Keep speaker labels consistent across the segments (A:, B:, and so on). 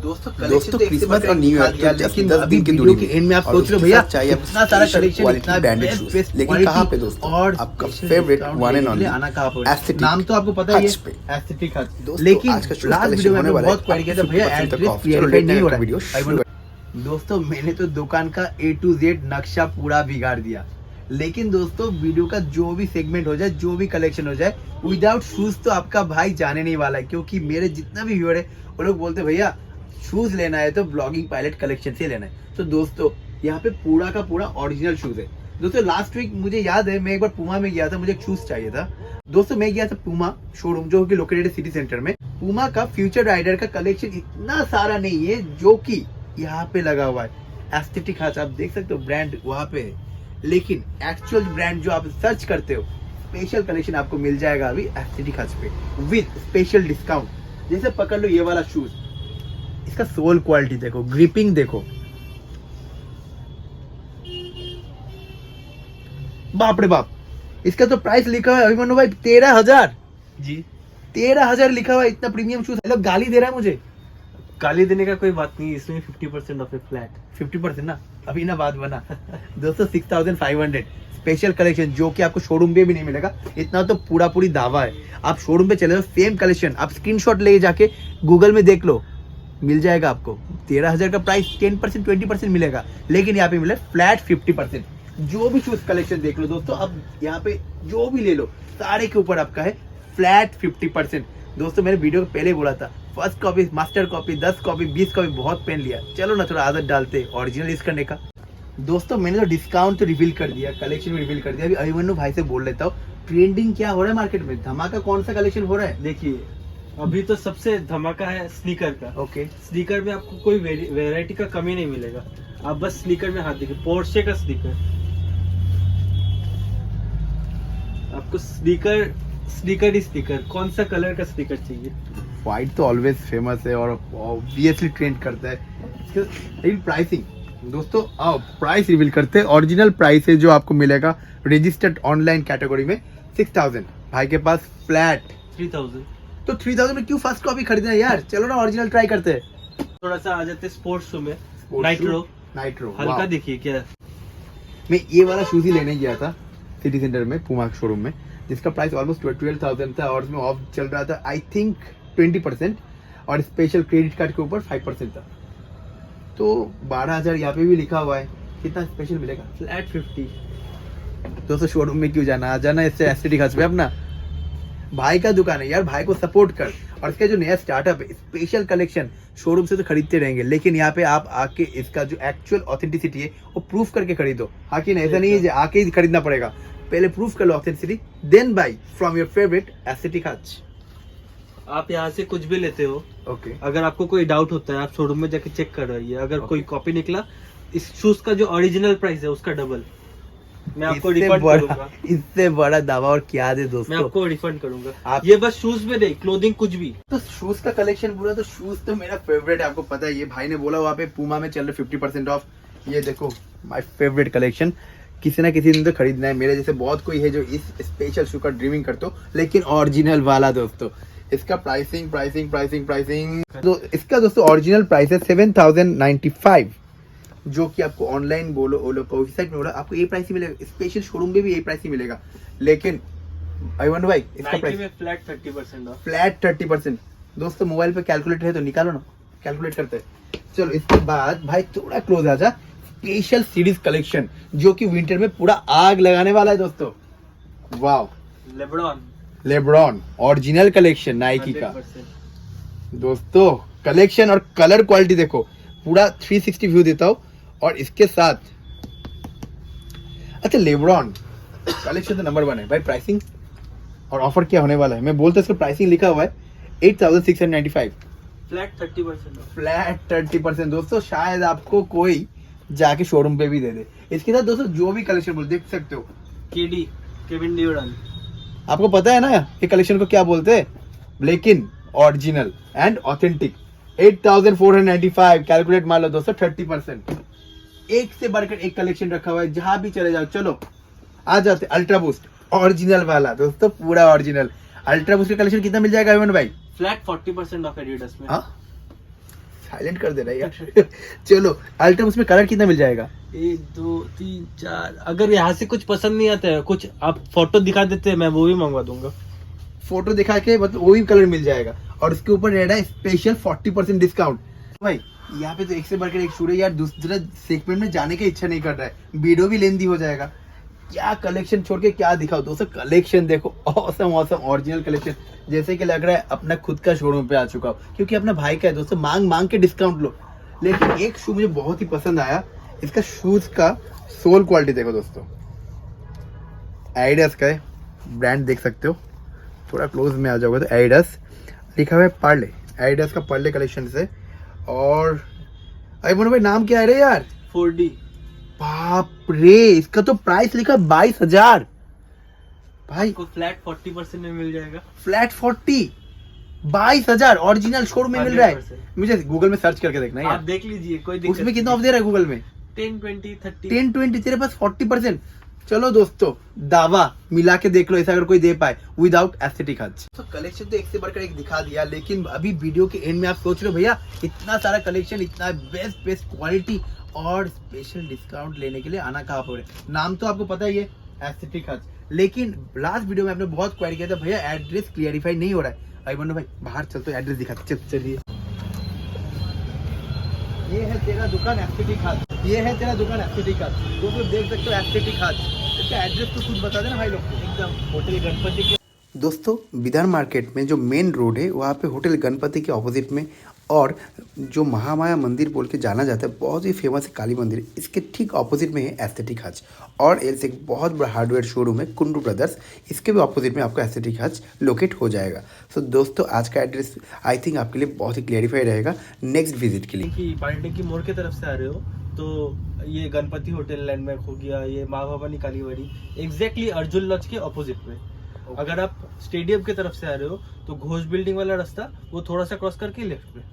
A: दोस्तों
B: क्रिसमस और new year के
A: लेकिन
B: 10
A: अभी
B: दिन की
A: वीडियो
B: दूरी
A: के
B: में
A: एंड में आप
B: और
A: सोच रहे हो
B: उसके
A: भैया
B: साथ चाहिए आपको
A: इतना सारा
B: special
A: कलेक्शन
B: quality
A: इतना
B: branded
A: बेस्ट
B: shoes।
A: बेस्ट
B: लेकिन कहाँ पे दोस्तों?
A: और
B: आपका
A: special
B: favorite
A: discount
B: one and
A: लेने के लिए
B: only
A: आना कहाँ पर
B: aesthetic
A: नाम तो आपको पता ही
B: Hutch पे।
A: है एस्थेटिक हच
B: दोस्तों,
A: लेकिन
B: आज का shoes
A: लास्ट
B: collection
A: वीडियो में
B: होने
A: मैं
B: वाला है
A: बहुत क्वेरी किया था भैया
B: 50%
A: एड्रेस
B: off। चलो,
A: वेरीफाई
B: लेते
A: नहीं
B: हैं
A: हो
B: का
A: रहा
B: वीडियो शुरू
A: है दोस्तों मैंने तो दुकान का A to Z नक्शा पूरा बिगाड़ दिया लेकिन दोस्तों वीडियो का जो भी सेगमेंट हो जाए जो भी कलेक्शन हो जाए विदाउट शूज तो आपका भाई जाने नहीं वाला है क्योंकि मेरे जितना भी व्यूअर है वो लोग बोलते भैया शूज लेना है तो ब्लॉगिंग पायलट कलेक्शन से लेना है। तो दोस्तों यहाँ पे पूरा का पूरा ओरिजिनल शूज है। दोस्तों लास्ट वीक मुझे याद है मैं एक बार पूमा में गया था, मुझे एक शूज चाहिए था। दोस्तों मैं गया था पूमा शोरूम जो कि लोकेटेड सिटी सेंटर में। पूमा का फ्यूचर राइडर का कलेक्शन इतना सारा नहीं है जो कि यहाँ पे लगा हुआ है। एस्थेटिक हच आप देख सकते हो ब्रांड वहाँ पे है, लेकिन एक्चुअल ब्रांड जो आप सर्च करते हो स्पेशल कलेक्शन आपको मिल जाएगा अभी एस्थेटिक हच पे विद स्पेशल डिस्काउंट। जैसे पकड़ लो ये वाला शूज, इसका सोल क्वालिटी देखो, ग्रिपिंग देखो, बाप रे बाप। इसका तो प्राइस लिखा हुआ है अभिमन्यु भाई 13,000
C: जी
A: 13,000 लिखा हुआ है। इतना प्रीमियम शूज लोग गाली दे रहा है मुझे।
C: गाली देने का कोई बात नहीं, इसमें 50% ऑफ है फ्लैट
A: 50% ना अभी ना बात बना दोस्तों 6,500 स्पेशल कलेक्शन जो कि आपको शोरूम पे भी नहीं मिलेगा। इतना तो पूरा पूरी दावा है। आप शोरूम पे चले जाओ सेम कलेक्शन आप स्क्रीनशॉट ले जाके गूगल में देख लो, मिल जाएगा आपको। 13,000 का प्राइस 10% 20% मिलेगा, लेकिन यहाँ पे मिले फ्लैट 50%। जो भी शूज कलेक्शन देख लो दोस्तों, अब यहाँ पे जो भी ले लो सारे के ऊपर आपका है फ्लैट 50%। दोस्तों मैंने वीडियो को पहले बोला था first copy master copy 10 copy 20 copy बहुत पेन लिया, चलो ना थोड़ा आदत डालते ओरिजिनल यूज करने का। दोस्तों मैंने तो डिस्काउंट तो रिवील कर दिया, कलेक्शन भी रिवील कर दिया। अभी अभिमन्यु भाई से बोल लेता हूँ ट्रेंडिंग क्या हो रहा है मार्केट में, धमाका कौन सा कलेक्शन हो रहा है।
C: देखिए अभी तो सबसे धमाका है स्नीकर का।
A: ओके
C: स्नीकर में आपको कोई वैरायटी का कमी नहीं मिलेगा। आप बस स्नीकर में हाथ देखिए, पोर्शे का स्नीकर। आपको स्नीकर ही स्नीकर, कौन सा कलर का स्नीकर चाहिए?
A: व्हाइट तो ऑलवेज फेमस है और ऑब्वियसली ट्रेंड करता है। लेकिन प्राइसिंग दोस्तों आओ प्राइस रिवील करते हैं। ओरिजिनल प्राइस है जो आपको मिलेगा रजिस्टर्ड ऑनलाइन कैटेगरी में 6,000। भाई के पास फ्लैट
C: 3,000।
A: तो 3,000 में क्यों फर्स्ट कॉपी खरीदना है यार, चलो ना ओरिजिनल ट्राई करते हैं।
C: थोड़ा सा आ जाते स्पोर्ट्स शू में, नाइट्रो हल्का देखिए क्या।
A: मैं ये वाला शूज ही लेने गया था सिटी सेंटर में पूमा शोरूम में, जिसका प्राइस ऑलमोस्ट 12,000 था और उसमें ऑफ चल रहा था आई थिंक 20% और स्पेशल क्रेडिट कार्ड के ऊपर 5% था। तो 12,000 यहाँ पे भी लिखा हुआ है, कितना स्पेशल मिलेगा?
C: फ्लैट 50।
A: दोस्तों शोरूम में क्यों जाना, आ जाना इससे एस्थेटिक हच पे अपना। भाई का दुकान है यार, भाई को सपोर्ट कर। और इसका जो नया स्टार्टअप है स्पेशल कलेक्शन शोरूम से तो खरीदते रहेंगे, लेकिन यहाँ पे आप आके इसका जो एक्चुअल ऑथेंटिसिटी है वो प्रूफ करके खरीदो। हाँ कि नहीं, ऐसा नहीं है आके ही खरीदना पड़ेगा, पहले प्रूफ कर लो authenticity then buy from your favourite aesthetic hutch.
C: आप यहाँ से कुछ भी लेते हो,
A: ओके
C: अगर आपको कोई डाउट होता है आप शोरूम में जाके चेक कर रही है। अगर कोई कॉपी निकला इस शूज का जो ओरिजिनल प्राइस है उसका डबल मैं आपको रिफंड करूंगा।
A: इससे बड़ा दावा और क्या दे दोस्तों,
C: मैं आपको रिफंड करूंगा।
A: आप
C: ये बस शूज में नहीं, क्लोथिंग कुछ भी।
A: तो शूज का कलेक्शन पूरा, तो शूज तो मेरा फेवरेट है, आपको पता है। ये भाई ने बोला वहाँ पे पूमा में चल रहे 50% ऑफ। ये देखो माय फेवरेट कलेक्शन, किसी ना किसी ने तो खरीदना है। मेरे जैसे बहुत कोई है जो इस स्पेशल शू का ड्रीमिंग करते हो, लेकिन ओरिजिनल वाला दोस्तों। इसका प्राइसिंग तो इसका दोस्तों ओरिजिनल प्राइस है 7,095, जो कि आपको ऑनलाइन बोलो वेबसाइट में बोला आपको ये प्राइस ही मिलेगा, स्पेशल शोरूम में भी यही प्राइस ही मिलेगा। लेकिन अभिमन्यु भाई इसका प्राइस
C: फ्लैट 30% ऑफ।
A: फ्लैट 30%। दोस्तों मोबाइल पे कैलकुलेटर है तो निकालो ना, कैलकुलेट करते हैं। चलो इसके बाद भाई थोड़ा क्लोज आ जा, स्पेशल सीरीज कलेक्शन जो कि विंटर में पूरा आग लगाने वाला है दोस्तों। Wow LeBron original collection Nike का
C: 100%।
A: दोस्तों कलेक्शन और कलर क्वालिटी देखो, पूरा 360 व्यू देता हूं। और इसके साथ अच्छा लेब्रॉन कलेक्शन तो नंबर 1 है भाई। प्राइसिंग और ऑफर क्या होने वाला है मैं बोलता हूं, इसका प्राइसिंग लिखा हुआ है 8,695,
C: फ्लैट 30% ऑफ।
A: फ्लैट 30%। दोस्तों शायद आपको कोई जाके शोरूम पे भी दे दे। इसके साथ दोस्तों जो भी कलेक्शन बोल देख सकते हो,
C: केविन ड्यूरान।
A: आपको पता है ना ये कलेक्शन को क्या बोलते हैं, लेकिन ओरिजिनल एंड ऑथेंटिक 8,495 कैलकुलेट मार लो दोस्तों 30%। एक से बढ़कर एक कलेक्शन रखा हुआ है, जहां भी चले जाओ। चलो आ जाते अल्ट्रा बूस्ट ओरिजिनल वाला दोस्तों, पूरा ओरिजिनल अल्ट्रा बूस्ट का कलेक्शन कितना मिल जाएगा अभिमन्यु भाई?
C: फ्लैट 40% ऑफ एडिडास में।
A: साइलेंट कर दे रहा है यार। चलो अल्ट्रम उसमें कलर कितना मिल जाएगा?
C: 1 2 3 4। अगर यहाँ से कुछ पसंद नहीं आता है, कुछ आप फोटो दिखा देते हैं, मैं वो भी मंगवा दूंगा।
A: फोटो दिखा के मतलब वो भी कलर मिल जाएगा और उसके ऊपर रह रहा है स्पेशल 40% डिस्काउंट। भाई यहाँ पे तो एक से बढ़कर एक शूट है यार, दूसरा सेगमेंट में जाने की इच्छा नहीं कर रहा है, वीडियो भी लेंदी हो जाएगा। क्या कलेक्शन छोड़ के क्या दिखाओ दोस्तों, कलेक्शन देखो, ऑसम ऑसम ओरिजिनल कलेक्शन, जैसे कि लग रहा है अपना खुद का शोरूम पे आ चुका हो, क्योंकि अपना भाई का है दोस्तों, मांग मांग के डिस्काउंट लो। लेकिन एक शू मुझे बहुत ही पसंद आया, इसका शूज का सोल क्वालिटी देखो दोस्तों, एडिडास का है, ब्रांड देख सकते हो, थोड़ा क्लोज में आ जाओगे तो एडिडास लिखा हुआ है, पार्ले, एडिडास का पार्ले कलेक्शन से। और अरे मोनू भाई नाम क्या है रे यार?
C: 4D।
A: बाप रे, इसका तो प्राइस लिखा 22,000 भाई,
C: आपको फ्लैट 40% में मिल जाएगा।
A: फ्लैट 40, 22,000 ओरिजिनल शोरूम में मिल रहा है।
C: 100%।
A: मुझे गूगल में सर्च करके देखना है
C: आप
A: यार,
C: देख लीजिए, कोई दिक्कत
A: उसमें कितना ऑफ दे रहा है गूगल में?
C: 10 20 30।
A: 10-20, तेरे पास 40%। चलो दोस्तों दावा मिला के देख लो, ऐसा अगर कोई दे पाए विदाउट एस्थेटिक हज। तो कलेक्शन तो एक से बढ़कर एक दिखा दिया, लेकिन अभी वीडियो के एंड में आप सोच रहे हो भैया इतना सारा कलेक्शन, इतना बेस्ट क्वालिटी और स्पेशल डिस्काउंट लेने के लिए आना कहाँ पर है? नाम तो आपको पता ही है, एस्थेटिक हज। लेकिन लास्ट वीडियो में आपने बहुत क्वेरी किया था भैया एड्रेस क्लियरिफाई नहीं हो रहा है। भाई बनो भाई बाहर चल तो एड्रेस दिखाते, चलिए। ये है तेरा दुकान एस्थेटिक हज, ये है तेरा दुकान एस्थेटिक हज, दोस्तों देख सकते हो एस्थेटिक हज। इसका एड्रेस तो खुद बता देना भाई लोग को।
C: एकदम होटल गणपति के
B: दोस्तों विधान मार्केट में जो मेन रोड है वहाँ पे होटल गणपति के ऑपोजिट में, और जो महामाया मंदिर बोल के जाना जाता है, बहुत ही फेमस है काली मंदिर, इसके ठीक ऑपोजिट में है एस्थेटिक हज। और ऐसे एक बहुत बड़ा हार्डवेयर शोरूम है कुंडू ब्रदर्स, इसके भी ऑपोजिट में आपको एस्थेटिक हज लोकेट हो जाएगा। सो दोस्तों आज का एड्रेस आई थिंक आपके लिए बहुत ही क्लियरिफाई रहेगा नेक्स्ट विजिट के लिए।
C: कि पार्टी की मोड़ के तरफ से आ रहे हो तो ये गणपति होटल लैंडमार्क हो गया, ये माँ भवानी कालीवाड़ी, एग्जैक्टली अर्जुन लॉज के ऑपोजिट में। अगर आप स्टेडियम की तरफ से आ रहे हो तो घोष बिल्डिंग वाला रास्ता वो थोड़ा सा क्रॉस करके लेफ्ट में।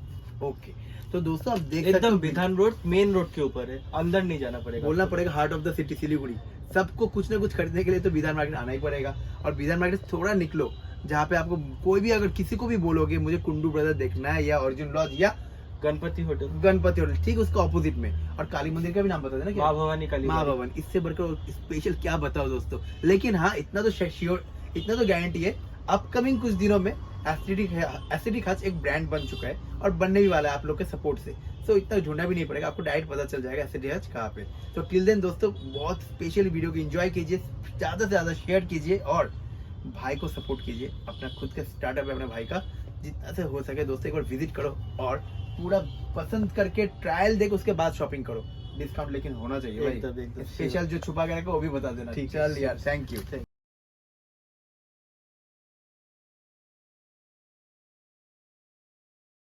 A: ओके तो दोस्तों आप देख सकते
C: एकदम
A: हो
C: विधान रोड मेन रोड के ऊपर है, अंदर नहीं जाना पड़ेगा।
A: बोलना पड़ेगा heart of the city Siliguri. सबको कुछ ना कुछ खरीदने के लिए तो विधान मार्केट आना ही पड़ेगा। और विधान मार्केट से थोड़ा निकलो, जहाँ पे आपको कोई भी अगर किसी को भी बोलोगे मुझे कुंडू ब्रदर देखना है या अर्जुन लॉज या
C: गणपति होटल
A: ठीक उसका ऑपोजिट में। और काली मंदिर का भी नाम बता देना क्या?
C: माँ भवानी काली
A: माँ भवन। इससे बढ़कर स्पेशल क्या बताओ दोस्तों। लेकिन हाँ इतना तो श्योर, इतना तो गारंटी है, अपकमिंग कुछ दिनों में एस्थेटिक हज एक ब्रांड बन चुका है और बनने भी वाला है आप लोग के सपोर्ट से। सो इतना ढूंढना भी नहीं पड़ेगा, आपको डायरेक्ट पता चल जाएगा एस्थेटिक हज कहाँ पे। तो टिल देन दोस्तों बहुत स्पेशल वीडियो को एंजॉय कीजिए, ज्यादा से ज्यादा शेयर कीजिए और भाई को सपोर्ट कीजिए। अपना खुद का स्टार्टअप है अपने भाई का, जितना से हो सके दोस्तों एक बार विजिट करो और पूरा पसंद करके ट्रायल देख उसके बाद शॉपिंग करो। डिस्काउंट लेकिन होना चाहिए भाई,
C: एकदम
A: स्पेशल जो छुपा के रखा वो भी बता देना।
C: ठीक है।
A: चल यार, थैंक यू।